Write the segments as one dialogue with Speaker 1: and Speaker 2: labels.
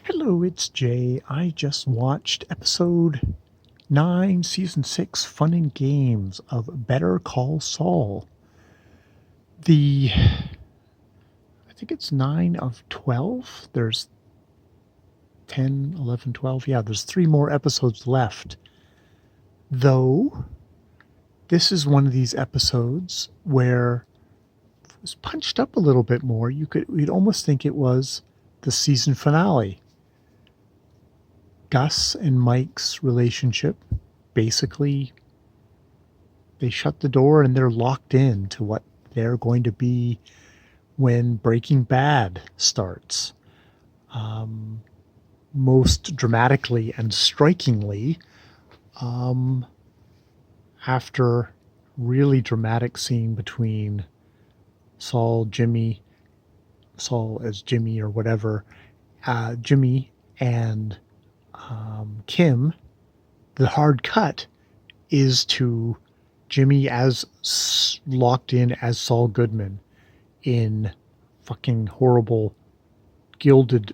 Speaker 1: Hello, it's Jay. I just watched episode 9, season 6, Fun and Games of Better Call Saul. I think it's 9 of 12. There's 10, 11, 12. Yeah, there's 3 more episodes left. Though, this is one of these episodes where it was punched up a little bit more. You'd almost think it was the season finale. Gus and Mike's relationship, basically, they shut the door and they're locked in to what they're going to be when Breaking Bad starts. Most dramatically and strikingly, after really dramatic scene between Saul as Jimmy or whatever, Jimmy and Kim, the hard cut is to Jimmy as locked in as Saul Goodman in fucking horrible gilded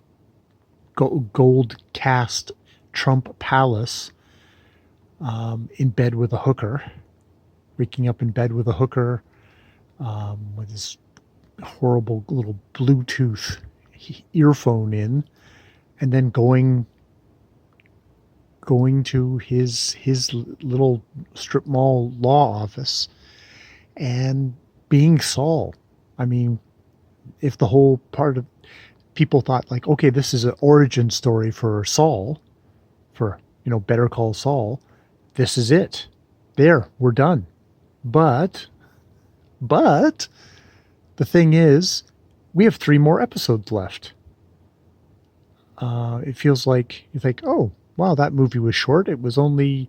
Speaker 1: gold cast Trump palace, in bed with a hooker, waking up in bed with a hooker, with his horrible little Bluetooth earphone in, and then going to his little strip mall law office and being Saul. I mean, if the whole part of people thought like, okay, this is an origin story for Saul, for, Better Call Saul, this is it. There, we're done. But the thing is, we have 3 more episodes left. It feels like you think, oh, wow, that movie was short. It was only,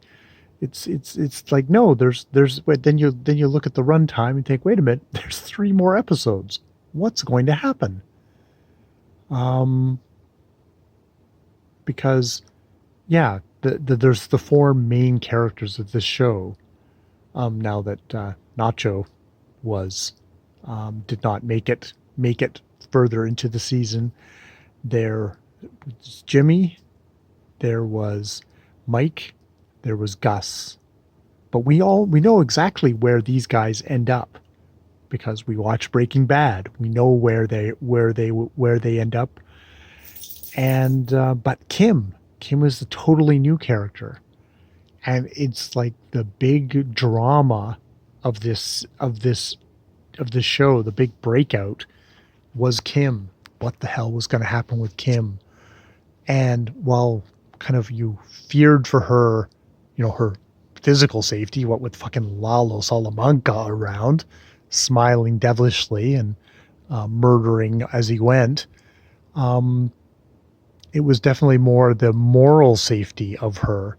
Speaker 1: it's like, no, but then you look at the runtime and think, wait a minute, there's 3 more episodes. What's going to happen? Because, yeah, there's the 4 main characters of this show. Now that Nacho did not make it further into the season, there was Jimmy, there was Mike, there was Gus, but we know exactly where these guys end up because we watch Breaking Bad. We know where they end up, and but Kim is a totally new character, and it's like the big drama of this show. The big breakout was Kim. What the hell was going to happen with Kim? And while kind of you feared for her, her physical safety, what with fucking Lalo Salamanca around, smiling devilishly and murdering as he went, it was definitely more the moral safety of her.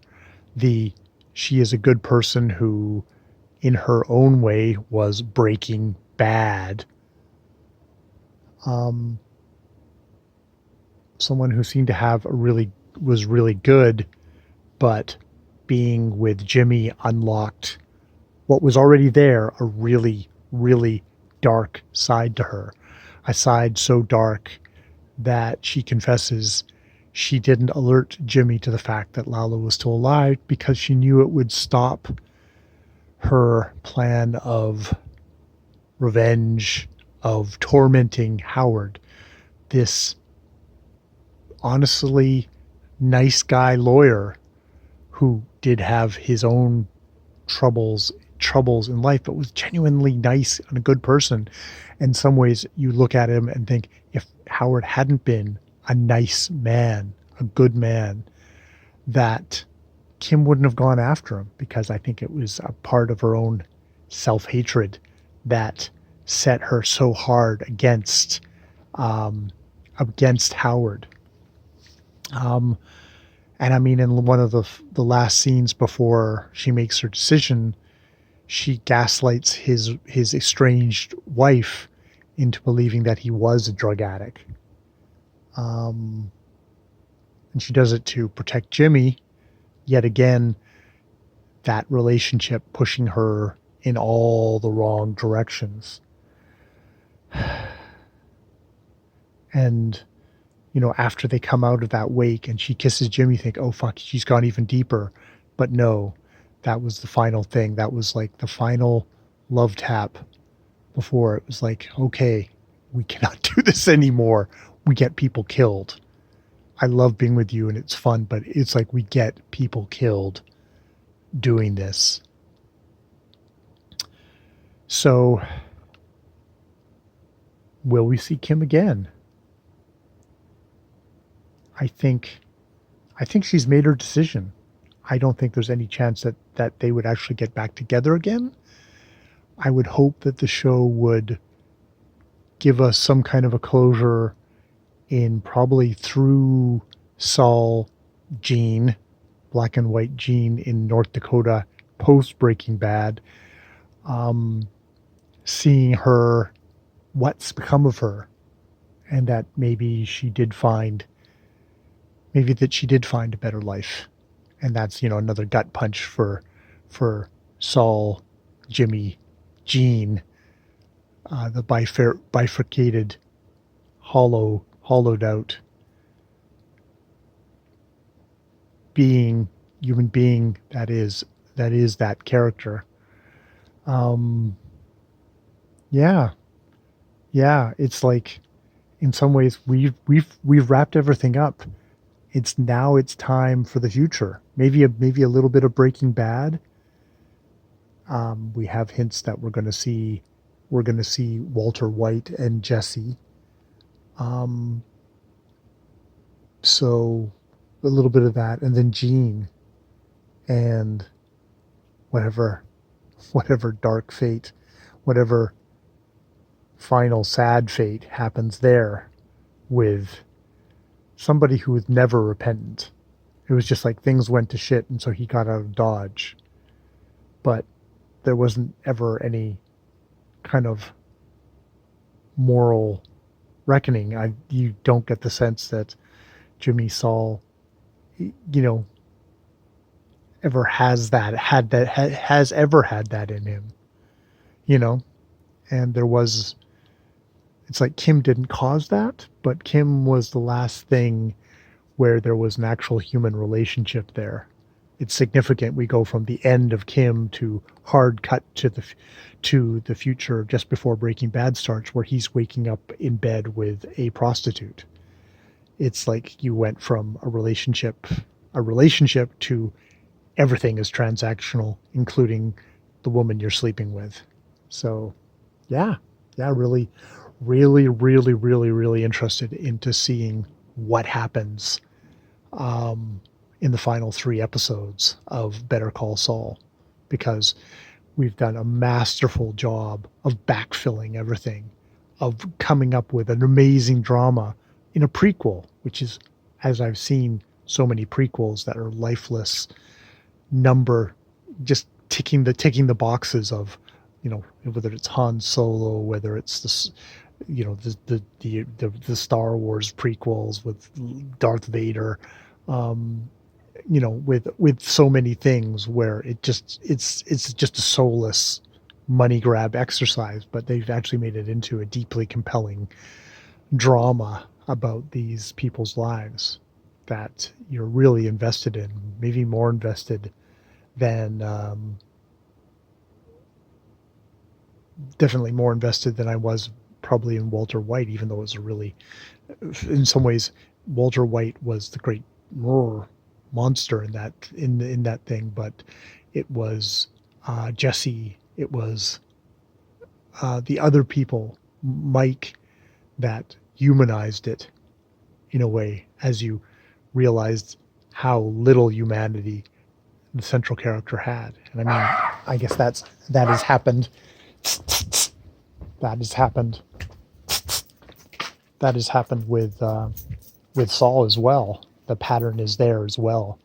Speaker 1: She is a good person who, in her own way, was breaking bad. Someone who seemed to have was really good, but being with Jimmy unlocked what was already there, a really, really dark side to her. A side so dark that she confesses she didn't alert Jimmy to the fact that Lalo was still alive because she knew it would stop her plan of revenge, of tormenting Howard, this honestly nice guy lawyer who did have his own troubles in life, but was genuinely nice and a good person. In some ways, you look at him and think, if Howard hadn't been a nice man, a good man, that Kim wouldn't have gone after him, because I think it was a part of her own self-hatred that set her so hard against Howard. And I mean, in one of the last scenes before she makes her decision, she gaslights his estranged wife into believing that he was a drug addict. And she does it to protect Jimmy. Yet again, that relationship pushing her in all the wrong directions. And, after they come out of that wake and she kisses Jimmy, you think, oh fuck, she's gone even deeper. But no, that was the final thing. That was like the final love tap before it was like, okay, we cannot do this anymore. We get people killed. I love being with you and it's fun, but it's like we get people killed doing this. So, will we see Kim again? I think she's made her decision. I don't think there's any chance that they would actually get back together again. I would hope that the show would give us some kind of a closure in probably through Saul Jean, black and white Jean in North Dakota post Breaking Bad, seeing her, what's become of her, and that maybe she did find a better life. And that's, another gut punch for Saul, Jimmy, Jean, the bifurcated, hollowed out human being that is that character. Yeah, it's like in some ways we've wrapped everything up. It's time for the future. Maybe a little bit of Breaking Bad. We have hints that we're going to see Walter White and Jesse. So a little bit of that, and then Jean, and whatever dark fate, whatever final sad fate happens there with somebody who was never repentant. It was just like things went to shit, and so he got out of Dodge. But there wasn't ever any kind of moral reckoning. You don't get the sense that Jimmy Saul, ever has ever had that in him, and there was. It's like Kim didn't cause that, but Kim was the last thing where there was an actual human relationship there. It's significant. We go from the end of Kim to hard cut to the future just before Breaking Bad starts, where he's waking up in bed with a prostitute. It's like you went from a relationship to everything is transactional, including the woman you're sleeping with. So, yeah, really, really, really, really, really interested into seeing what happens in the final 3 episodes of Better Call Saul, because we've done a masterful job of backfilling everything, of coming up with an amazing drama in a prequel, which is, as I've seen so many prequels that are lifeless, just ticking the boxes of, whether it's Han Solo, whether it's the Star Wars prequels with Darth Vader, with so many things where it's just a soulless money grab exercise, but they've actually made it into a deeply compelling drama about these people's lives that you're really invested in, maybe more invested than definitely more invested than I was probably in Walter White, even though it was in some ways, Walter White was the great monster in that thing, but it was Jesse, it was the other people, Mike, that humanized it in a way, as you realized how little humanity the central character had. And I mean, I guess that has happened. That has happened with Saul as well. The pattern is there as well.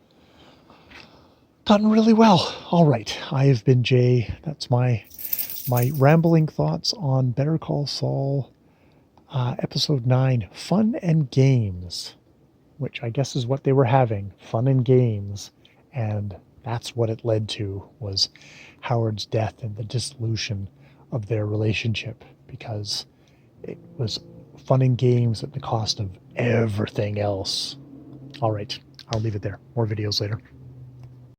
Speaker 1: Done really well. All right, I have been Jay. That's my rambling thoughts on Better Call Saul, episode 9, Fun and Games, which I guess is what they were having, fun and games, and that's what it led to, was Howard's death and the dissolution of their relationship, because it was fun and games at the cost of everything else. All right, I'll leave it there. More videos later.